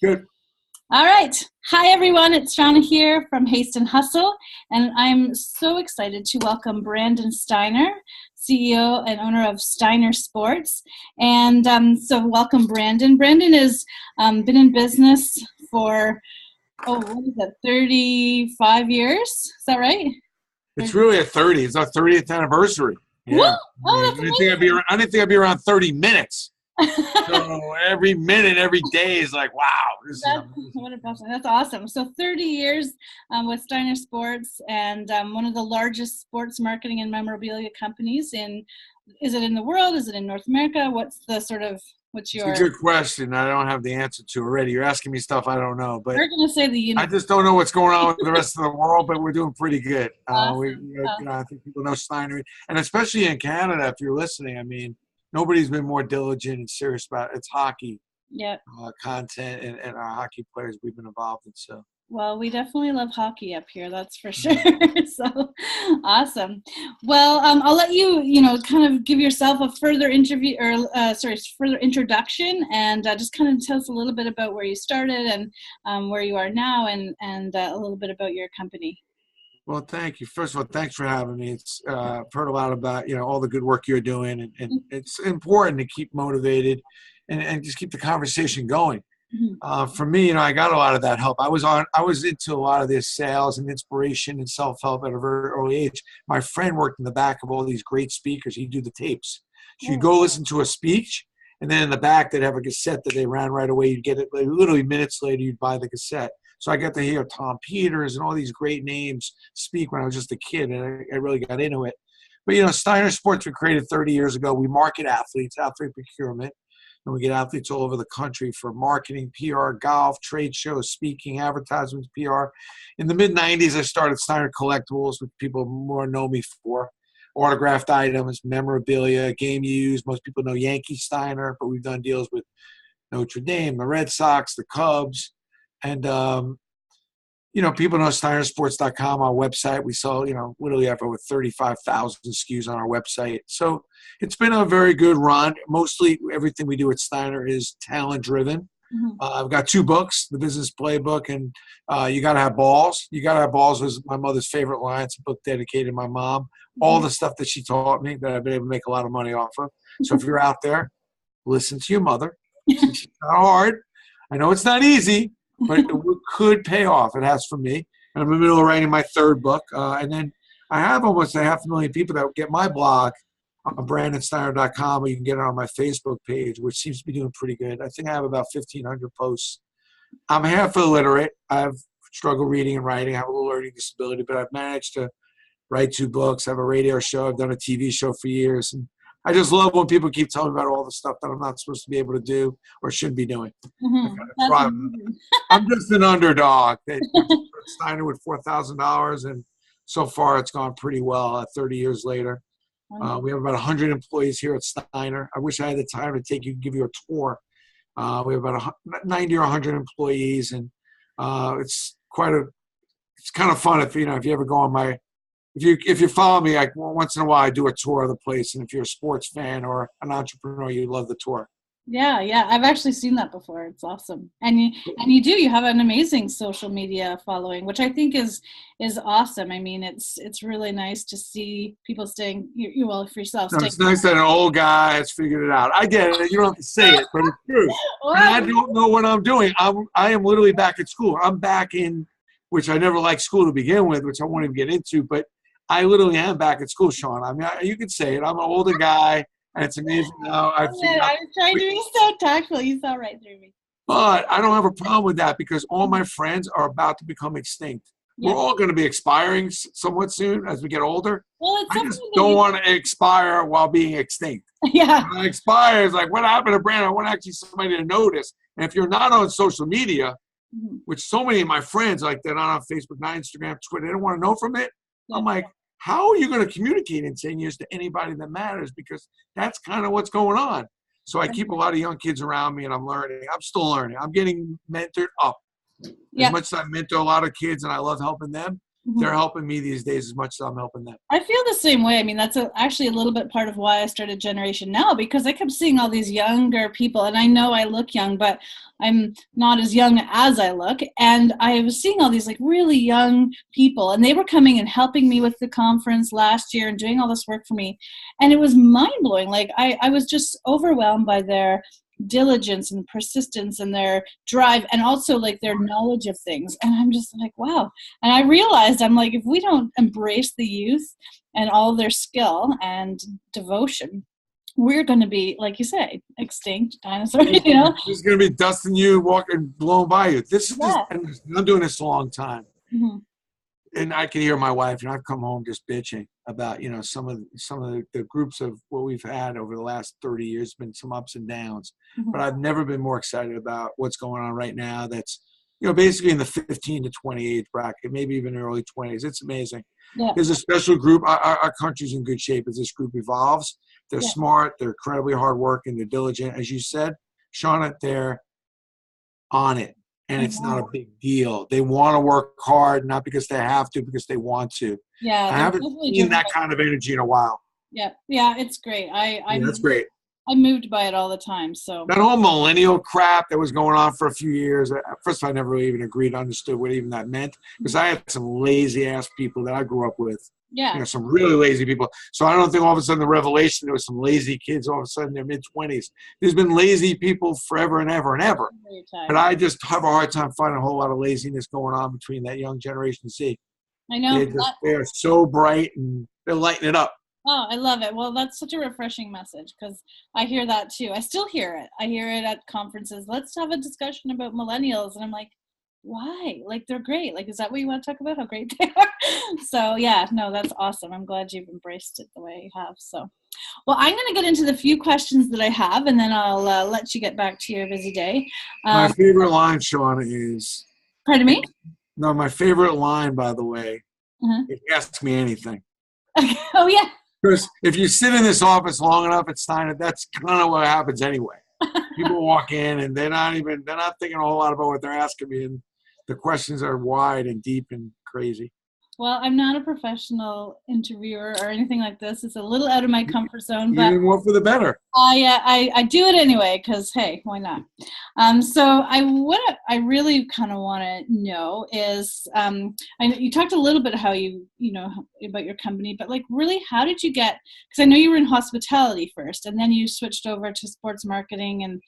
Good. All right. Hi, everyone. It's Shauna here from Haste and Hustle, and I'm so excited to welcome Brandon Steiner, CEO and owner of Steiner Sports. And so welcome, Brandon. Brandon has been in business for, what is that, 35 years? Is that right? It's really a 30. It's our 30th anniversary. Yeah. Oh, I didn't think I'd be around 30 minutes. So every minute, every day is like, wow. What a blessing. That's awesome. So 30 years with Steiner Sports, and one of the largest sports marketing and memorabilia companies is it in the world? Is it in North America? It's a good question. I don't have the answer to already. You're asking me stuff I don't know, but we're going to say the universe. I just don't know what's going on with the rest of the world, but we're doing pretty good. Awesome. I think people know Steiner, and especially in Canada, if you're listening, I mean, nobody's been more diligent and serious about it. It's hockey content and our hockey players we've been involved in. So. Well, we definitely love hockey up here, that's for sure. So awesome. Well, I'll let you, kind of give yourself a further further introduction, and just kind of tell us a little bit about where you started and where you are now, and a little bit about your company. Well, thank you. First of all, thanks for having me. I've heard a lot about, all the good work you're doing, and it's important to keep motivated and just keep the conversation going. For me, I got a lot of that help. I was into a lot of this sales and inspiration and self-help at a very early age. My friend worked in the back of all these great speakers. He'd do the tapes. So you'd go listen to a speech, and then in the back they'd have a cassette that they ran right away. You'd get it literally minutes later. You'd buy the cassette. So I got to hear Tom Peters and all these great names speak when I was just a kid, and I really got into it. But, Steiner Sports we created 30 years ago. We market athletes, athlete procurement. And we get athletes all over the country for marketing, PR, golf, trade shows, speaking, advertisements, PR. In the mid-'90s, I started Steiner Collectibles, which people more know me for. Autographed items, memorabilia, game used. Most people know Yankee Steiner, but we've done deals with Notre Dame, the Red Sox, the Cubs. And, people know SteinerSports.com, our website. We sell, literally have over 35,000 SKUs on our website. So it's been a very good run. Mostly everything we do at Steiner is talent-driven. I've got 2 books, The Business Playbook and You Gotta Have Balls. You Gotta Have Balls was my mother's favorite line. It's a book dedicated to my mom. All the stuff that she taught me that I've been able to make a lot of money off of. So if you're out there, listen to your mother. It's not hard. I know it's not easy, but it could pay off. It has for me. And I'm in the middle of writing my 3rd book. And then I have almost 500,000 people that get my blog on BrandonSteiner.com, or you can get it on my Facebook page, which seems to be doing pretty good. I think I have about 1,500 posts. I'm half illiterate. I've struggled reading and writing. I have a little learning disability, but I've managed to write 2 books. I have a radio show. I've done a TV show for years. And I just love when people keep telling me about all the stuff that I'm not supposed to be able to do or shouldn't be doing. I'm just an underdog. They Steiner with $4,000, and so far it's gone pretty well 30 years later. We have about 100 employees here at Steiner. I wish I had the time to give you a tour. We have about 90 or 100 employees, and it's kind of fun if you ever go on if you follow me, once in a while I do a tour of the place, and if you're a sports fan or an entrepreneur, you love the tour. Yeah. I've actually seen that before. It's awesome. And you have an amazing social media following, which I think is awesome. I mean, it's really nice to see people staying, for yourself. No, it's nice that an old guy has figured it out. I get it. You don't have to say it, but it's true. And I don't know what I'm doing. I am literally back at school. I'm back in, which I never liked school to begin with, which I won't even get into, but I literally am back at school, Sean. I mean, you could say it. I'm an older guy. And it's amazing how I was trying to be so tactful. You saw right through me. But I don't have a problem with that because all my friends are about to become extinct. Yeah. We're all going to be expiring somewhat soon as we get older. Well, I just don't want to expire while being extinct. Yeah. When I expire, it's like, what happened to Brandon? I want actually somebody to notice. And if you're not on social media, which so many of my friends, like they're not on Facebook, not Instagram, Twitter, they don't want to know from it. Yeah. I'm like, how are you going to communicate in 10 years to anybody that matters? Because that's kind of what's going on. So I keep a lot of young kids around me, and I'm learning. I'm still learning. I'm getting mentored up. As much as I mentor a lot of kids and I love helping them, they're helping me these days as much as I'm helping them. I feel the same way. I mean, that's actually a little bit part of why I started Generation Now, because I kept seeing all these younger people, and I know I look young, but I'm not as young as I look. And I was seeing all these like really young people, and they were coming and helping me with the conference last year and doing all this work for me. And it was mind blowing. Like I was just overwhelmed by their diligence and persistence and their drive, and also like their knowledge of things. And I'm just like, wow. And I realized, I'm like, if we don't embrace the youth and all their skill and devotion, we're going to be, like you say, extinct dinosaurs. There's going to be dust in you walking, blowing by you. And I'm doing this a long time. And I can hear my wife, and I've come home just bitching about, some of the groups of what we've had over the last 30 years, been some ups and downs. But I've never been more excited about what's going on right now. That's, basically in the 15 to 20 age bracket, maybe even early 20s. It's amazing. Yeah. There's a special group. Our country's in good shape as this group evolves. They're smart. They're incredibly hardworking. They're diligent. As you said, Shauna, they're on it. And it's not a big deal. They want to work hard, not because they have to, because they want to. Yeah, I haven't seen that kind of energy in a while. Yeah, it's great. That's great. I'm moved by it all the time. So that whole millennial crap that was going on for a few years. First, I never really even agreed, understood what even that meant, because I had some lazy ass people that I grew up with. Yeah. Some really lazy people. So I don't think all of a sudden the revelation there was some lazy kids all of a sudden in their mid-20s. There's been lazy people forever and ever and ever. But I just have a hard time finding a whole lot of laziness going on between that young Generation Z. I know. They're so bright and they're lighting it up. Oh, I love it. Well, that's such a refreshing message, because I hear that too. I still hear it. I hear it at conferences. Let's have a discussion about millennials. And I'm like, why? Like, they're great. Like, is that what you want to talk about? How great they are? So yeah, no, that's awesome. I'm glad you've embraced it the way you have. So, well, I'm going to get into the few questions that I have, and then I'll let you get back to your busy day. My favorite line, Shauna, is... Pardon me? No, my favorite line, by the way, is ask me anything. Oh, yeah. Because if you sit in this office long enough at Steiner, that's kind of what happens anyway. People walk in and they're not thinking a whole lot about what they're asking me, and the questions are wide and deep and crazy. Well, I'm not a professional interviewer or anything like this. It's a little out of my comfort zone, but even more for the better. I do it anyway, because hey, why not? So I really kind of want to know is, I know you talked a little bit how you know about your company, but like really, how did you get? Because I know you were in hospitality first, and then you switched over to sports marketing and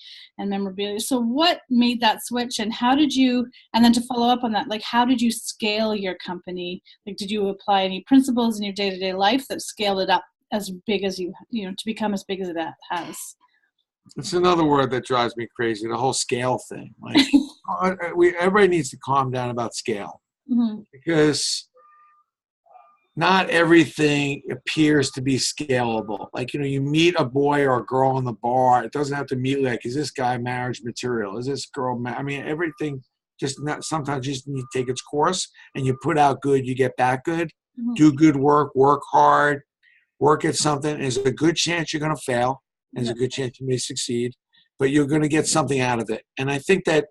memorabilia. So what made that switch, and how did you? And then to follow up on that, like how did you scale your company? Like, did you apply any principles in your day-to-day life that scaled it up as big as to become as big as it has? It's another word that drives me crazy, the whole scale thing. Like, everybody needs to calm down about scale, because not everything appears to be scalable. Like, you meet a boy or a girl in the bar, it doesn't have to meet like, is this guy marriage material? Is this girl, everything. Sometimes you just need to take its course, and you put out good, you get back good. Do good work hard, work at something. There's a good chance you're going to fail. There's a good chance you may succeed, but you're going to get something out of it. And I think that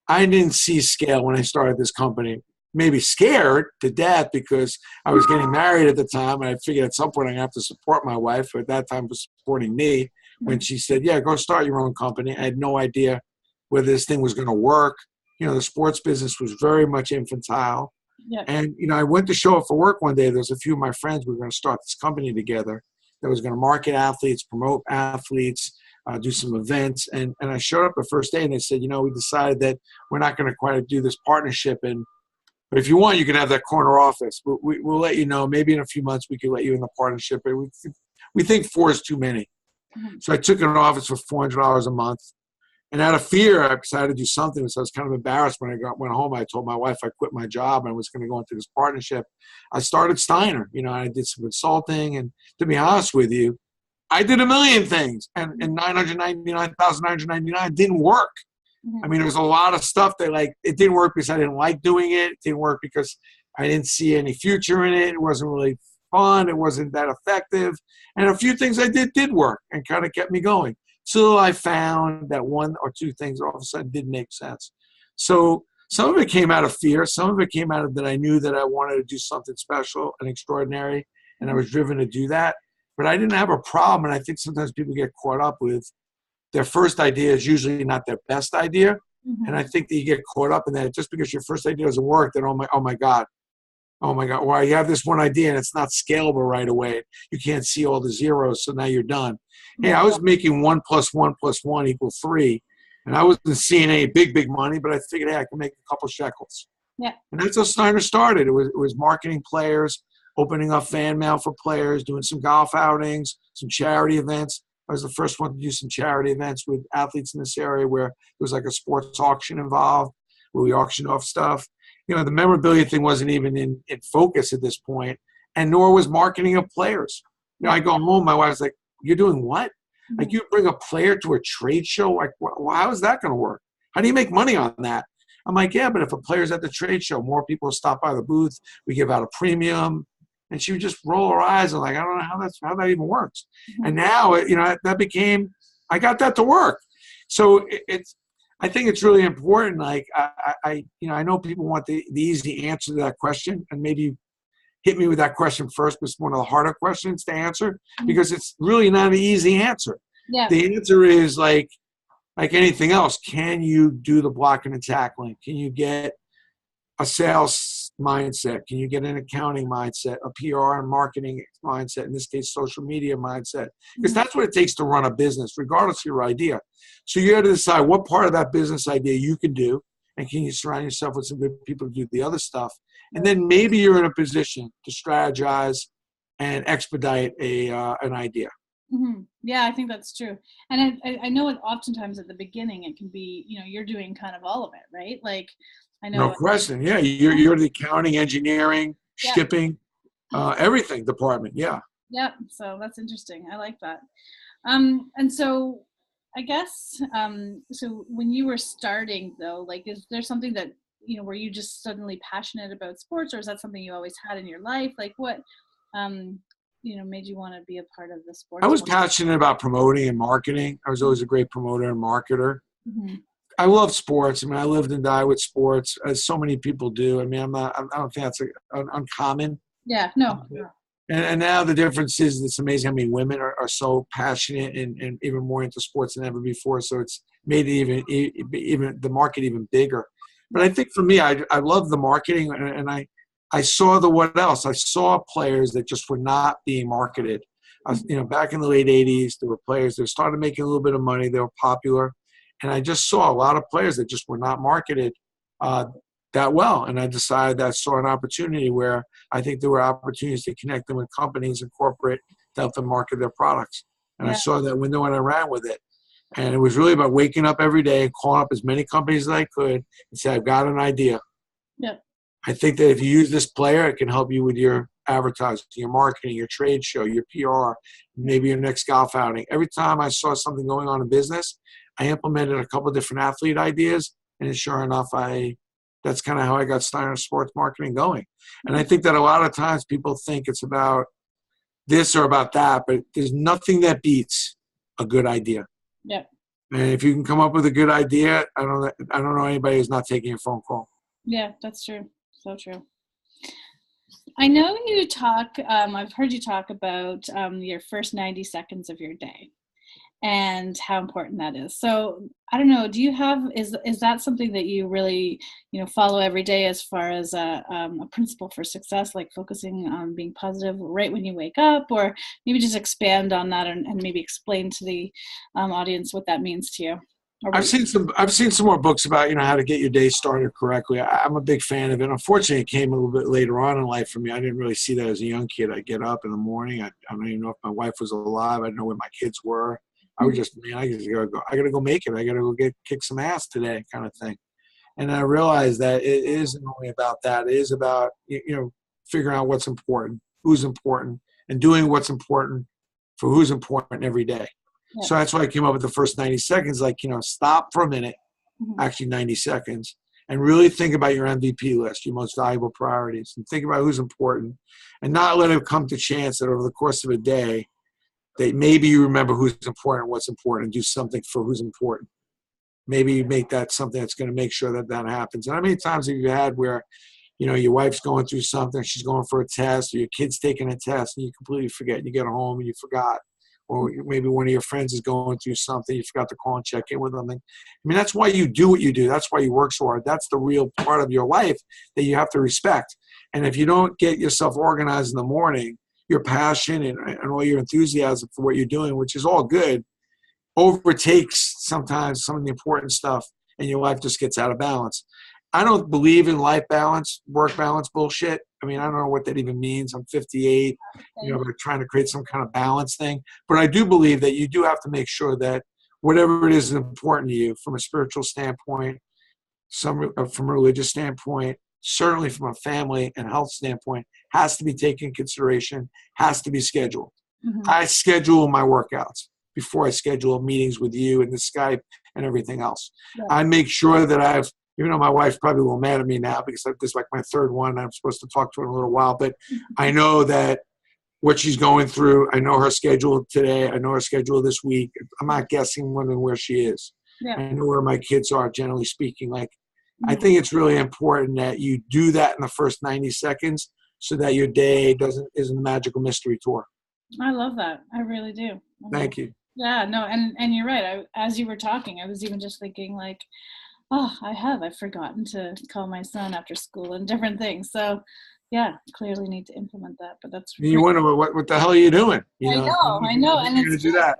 I didn't see scale when I started this company. Maybe scared to death because I was getting married at the time, and I figured at some point I'm going to have to support my wife, who at that time was supporting me, when she said, yeah, go start your own company. I had no idea whether this thing was going to work. The sports business was very much infantile. Yeah. And, I went to show up for work one day. There was a few of my friends. We were going to start this company together that was going to market athletes, promote athletes, do some events. And I showed up the first day, and they said, we decided that we're not going to quite do this partnership. But if you want, you can have that corner office. But we'll let you know. Maybe in a few months we can let you in the partnership. But we think 4 is too many. So I took an office for $400 a month. And out of fear, I decided to do something. So I was kind of embarrassed when I went home. I told my wife I quit my job and I was going to go into this partnership. I started Steiner. I did some consulting. And to be honest with you, I did a million things. And $999,999 didn't work. There was a lot of stuff that, it didn't work because I didn't like doing it. It didn't work because I didn't see any future in it. It wasn't really fun. It wasn't that effective. And a few things I did work and kind of kept me going. So I found that 1 or 2 things all of a sudden didn't make sense. So Some of it came out of fear. Some of it came out of that I knew that I wanted to do something special and extraordinary, and I was driven to do that. But I didn't have a problem, and I think sometimes people get caught up with their first idea is usually not their best idea. And I think that you get caught up in that just because your first idea doesn't work, then oh my God, well, you have this one idea and it's not scalable right away. You can't see all the zeros, so now you're done. Hey, I was making 1 + 1 + 1 = 3, and I wasn't seeing any big money, but I figured, hey, I can make a couple shekels. Yeah. And that's how Steiner started. It was marketing players, opening up fan mail for players, doing some golf outings, some charity events. I was the first one to do some charity events with athletes in this area where there was like a sports auction involved, where we auctioned off stuff. The memorabilia thing wasn't even in focus at this point, and nor was marketing of players. I go home, my wife's like, "You're doing what? Like, you bring a player to a trade show? Like, how is that going to work? How do you make money on that?" I'm like, "Yeah, but if a player's at the trade show, more people stop by the booth. We give out a premium." And she would just roll her eyes and like, I don't know how that even works. And now, that became, I got that to work. So I think it's really important. Like, I know people want the easy answer to that question, and maybe hit me with that question first, but it's one of the harder questions to answer because it's really not an easy answer. Yeah. The answer is like anything else. Can you do the blocking and tackling? Can you get a sales mindset? Can you get an accounting mindset, a PR and marketing mindset, in this case, social media mindset? Because that's what it takes to run a business, regardless of your idea. So you got to decide what part of that business idea you can do, and can you surround yourself with some good people to do the other stuff. And then maybe you're in a position to strategize and expedite an idea. Yeah, I think that's true. And I know it oftentimes at the beginning, it can be, you're doing kind of all of it, right? Like, I know. No question. Yeah, you're the accounting, engineering, shipping, everything department. Yeah. Yeah. So that's interesting. I like that. And so I guess, so when you were starting though, like, is there something that, were you just suddenly passionate about sports, or is that something you always had in your life? Like what, made you want to be a part of the sports? I was passionate about promoting and marketing. I was always a great promoter and marketer. I love sports. I mean, I lived and died with sports, as so many people do. I mean, I don't think that's uncommon. Yeah, no. And now the difference is, it's amazing how many women are so passionate and even more into sports than ever before. So it's made it even the market even bigger. But I think for me, I love the marketing, and I saw what else? I saw players that just were not being marketed. Back in the late 80s, there were players that started making a little bit of money. They were popular. And I just saw a lot of players that just were not marketed that well. And I decided that I saw an opportunity where I think there were opportunities to connect them with companies and corporate to help them market their products. And I saw that window and I ran with it. And it was really about waking up every day and calling up as many companies as I could and say, I've got an idea. Yeah. I think that if you use this player, it can help you with your advertising, your marketing, your trade show, your PR, maybe your next golf outing. Every time I saw something going on in business, I implemented a couple of different athlete ideas, and sure enough, that's kind of how I got Steiner Sports Marketing going. And I think that a lot of times people think it's about this or about that, but there's nothing that beats a good idea. Yeah. And if you can come up with a good idea, I don't know anybody who's not taking a phone call. Yeah, that's true. So true. I know you talk, I've heard you talk about your first 90 seconds of your day and how important that is. So I don't know, do you have, is that something that you really, follow every day as far as a principle for success, like focusing on being positive right when you wake up, or maybe just expand on that and maybe explain to the audience what that means to you? I've seen some more books about, how to get your day started correctly. I'm a big fan of it. Unfortunately, it came a little bit later on in life for me. I didn't really see that as a young kid. I'd get up in the morning. I don't even know if my wife was alive. I didn't know where my kids were. I was just, I gotta go make it. I gotta go kick some ass today, kind of thing. And I realized that it isn't only about that. It is about, figuring out what's important, who's important, and doing what's important for who's important every day. Yeah. So that's why I came up with the first 90 seconds, like, stop for a minute, actually 90 seconds, and really think about your MVP list, your most valuable priorities, and think about who's important, and not let it come to chance that over the course of a day, that maybe you remember who's important, what's important, and do something for who's important. maybe make that something that's going to make sure that that happens. And how many times have you had where, your wife's going through something, she's going for a test, or your kid's taking a test, and you completely forget, and you get home and you forgot. Or maybe one of your friends is going through something, you forgot to call and check in with them. And, that's why you do what you do. That's why you work so hard. That's the real part of your life that you have to respect. And if you don't get yourself organized in the morning, your passion and all your enthusiasm for what you're doing, which is all good, overtakes sometimes some of the important stuff, and your life just gets out of balance. I don't believe in life balance, work balance bullshit. I don't know what that even means. I'm 58, we're trying to create some kind of balance thing. But I do believe that you do have to make sure that whatever it is important to you from a spiritual standpoint, from a religious standpoint, certainly from a family and health standpoint, has to be taken in consideration, has to be scheduled. Mm-hmm. I schedule my workouts before I schedule meetings with you and the Skype and everything else. Yeah. I make sure that even though my wife's probably a little mad at me now because this is like my third one, I'm supposed to talk to her in a little while, but I know that what she's going through, I know her schedule today, I know her schedule this week. I'm not guessing when and where she is. Yeah. I know where my kids are, generally speaking. I think it's really important that you do that in the first 90 seconds so that your day isn't a magical mystery tour. I love that. I really do. Thank you. Yeah, no, and you're right. As you were talking, I was even just thinking I've forgotten to call my son after school and different things. So yeah, clearly need to implement that, but that's you wonder what the hell are you doing? I know. And it's do that.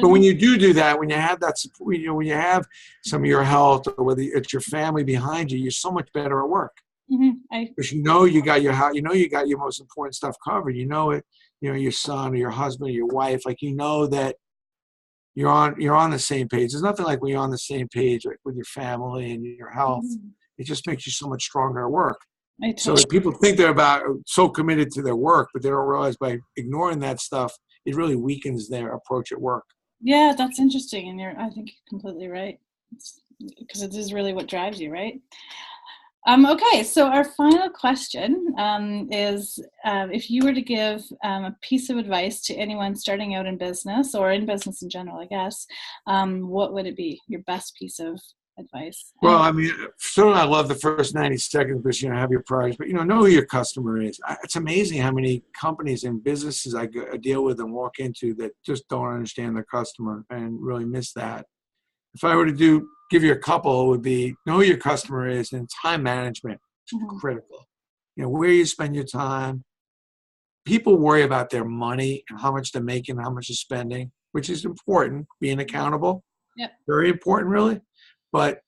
But when you do that, when you have that support, when you have some of your health or whether it's your family behind you, you're so much better at work. Mm-hmm. Because you got your house, you got your most important stuff covered. Your son or your husband or your wife, that you're on the same page. There's nothing like when you're on the same page with your family and your health. Mm-hmm. It just makes you so much stronger at work. So people think they're so committed to their work, but they don't realize by ignoring that stuff, it really weakens their approach at work. Yeah, that's interesting. And I think you're completely right. Because it is really what drives you, right? Okay, so our final question is if you were to give a piece of advice to anyone starting out in business or in business in general, I guess, what would it be? Your best piece of advice? Well, certainly I love the first 90 seconds because, have your priorities, but, know who your customer is. It's amazing how many companies and businesses I deal with and walk into that just don't understand their customer and really miss that. If I were to give you a couple, it would be know who your customer is, and time management is critical. Where you spend your time. People worry about their money and how much they're making, how much they're spending, which is important, being accountable. Yep. Very important, really. But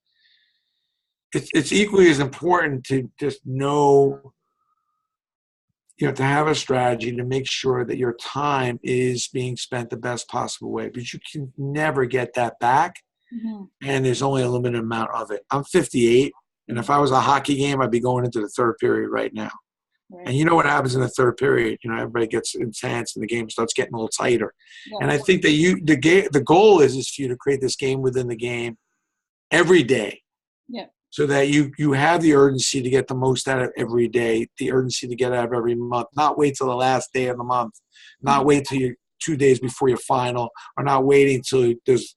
it's equally as important to just know, to have a strategy to make sure that your time is being spent the best possible way, because you can never get that back. Mm-hmm. And there's only a limited amount of it. I'm 58, and if I was a hockey game, I'd be going into the third period right now. Right. And you know what happens in the third period? Everybody gets intense, and the game starts getting a little tighter. Yeah. And I think that the goal is for you to create this game within the game every day. Yeah. So that you have the urgency to get the most out of every day, the urgency to get out of every month. Not wait till the last day of the month. Not wait till you're 2 days before your final, or not waiting till there's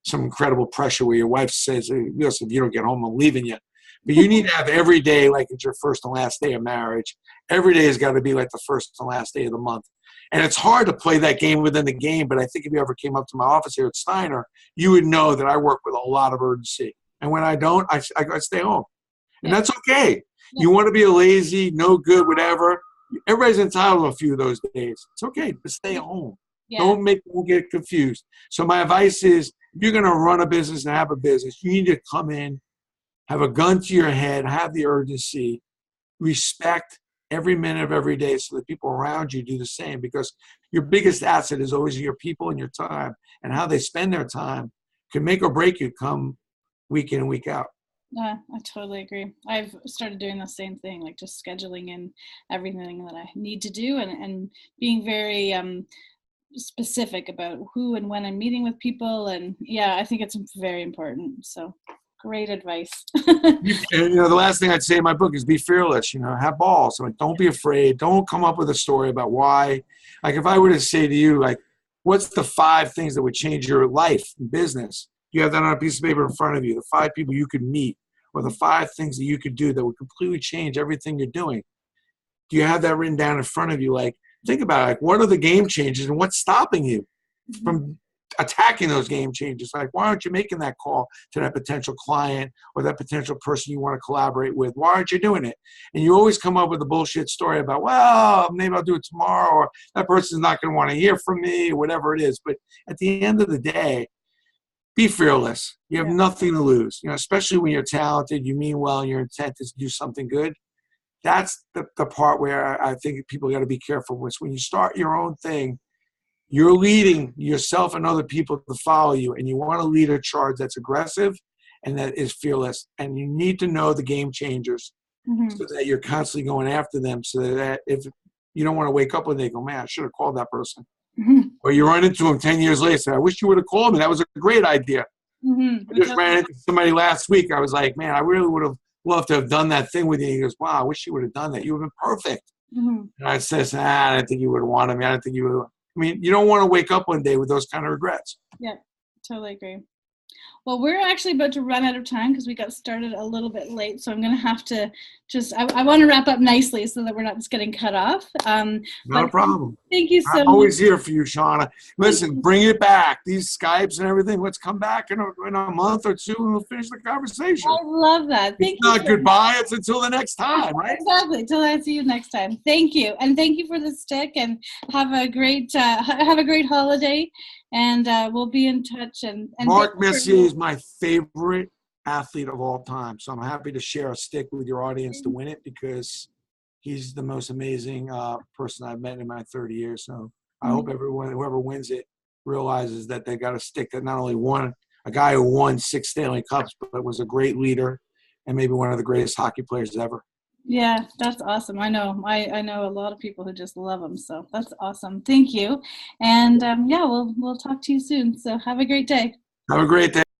some incredible pressure where your wife says, listen, if you don't get home, I'm leaving you. But you need to have every day like it's your first and last day of marriage. Every day has got to be like the first and last day of the month. And it's hard to play that game within the game, but I think if you ever came up to my office here at Steiner, you would know that I work with a lot of urgency. And when I don't, I stay home. And that's okay. Yeah. You want to be a lazy, no good, whatever. Everybody's entitled to a few of those days. It's okay, but stay at home. Yeah. Don't get confused. So my advice is, if you're going to run a business and have a business, you need to come in, have a gun to your head, have the urgency, respect every minute of every day so that people around you do the same, because your biggest asset is always your people and your time, and how they spend their time can make or break you come week in and week out. Yeah, I totally agree. I've started doing the same thing, like just scheduling in everything that I need to do and being very specific about who and when I'm meeting with people. And yeah, I think it's very important. So great advice. The last thing I'd say in my book is be fearless, have balls. Don't be afraid. Don't come up with a story about why. Like if I were to say to you, what's the 5 things that would change your life and business? you have that on a piece of paper in front of you, the 5 people you could meet, or the 5 things that you could do that would completely change everything you're doing. Do you have that written down in front of you? Like, think about it. Like, what are the game changers and what's stopping you from attacking those game changers? Like, why aren't you making that call to that potential client or that potential person you want to collaborate with? Why aren't you doing it? And you always come up with a bullshit story about, well, maybe I'll do it tomorrow, or that person's not going to want to hear from me, or whatever it is. But at the end of the day, be fearless. You have nothing to lose, especially when you're talented, you mean well, and your intent is to do something good. That's the part where I think people got to be careful with. When you start your own thing, you're leading yourself and other people to follow you, and you want to lead a charge that's aggressive and that is fearless. And you need to know the game changers so that you're constantly going after them, so that if you don't want to wake up one day and go, man, I should have called that person. Or you run into them 10 years later and say, I wish you would have called me. That was a great idea. I just ran into somebody last week. I was like, man, I really would have loved to have done that thing with you. He goes, wow, I wish you would have done that. You would have been perfect. And I said, I didn't think you would have wanted me. I didn't think you would have. I mean, you don't want to wake up one day with those kind of regrets. Yeah, totally agree. Well, we're actually about to run out of time because we got started a little bit late. So I'm going to have to I want to wrap up nicely so that we're not just getting cut off. Not a problem. Thank you so much. I'm always here for you, Shauna. Listen, bring it back. These Skypes and everything, let's come back in a month or two and we'll finish the conversation. I love that. Thank you. It's not goodbye. It's until the next time, right? Exactly. Until I see you next time. Thank you. And thank you for the stick, and have a great holiday. And we'll be in touch. And Mark Messier is my favorite athlete of all time. So I'm happy to share a stick with your audience to win it, because he's the most amazing person I've met in my 30 years. So I hope whoever wins it realizes that they got a stick that not only won, a guy who won 6 Stanley Cups, but was a great leader and maybe one of the greatest hockey players ever. Yeah, that's awesome. I know a lot of people who just love him. So that's awesome. Thank you. And we'll talk to you soon. So have a great day. Have a great day.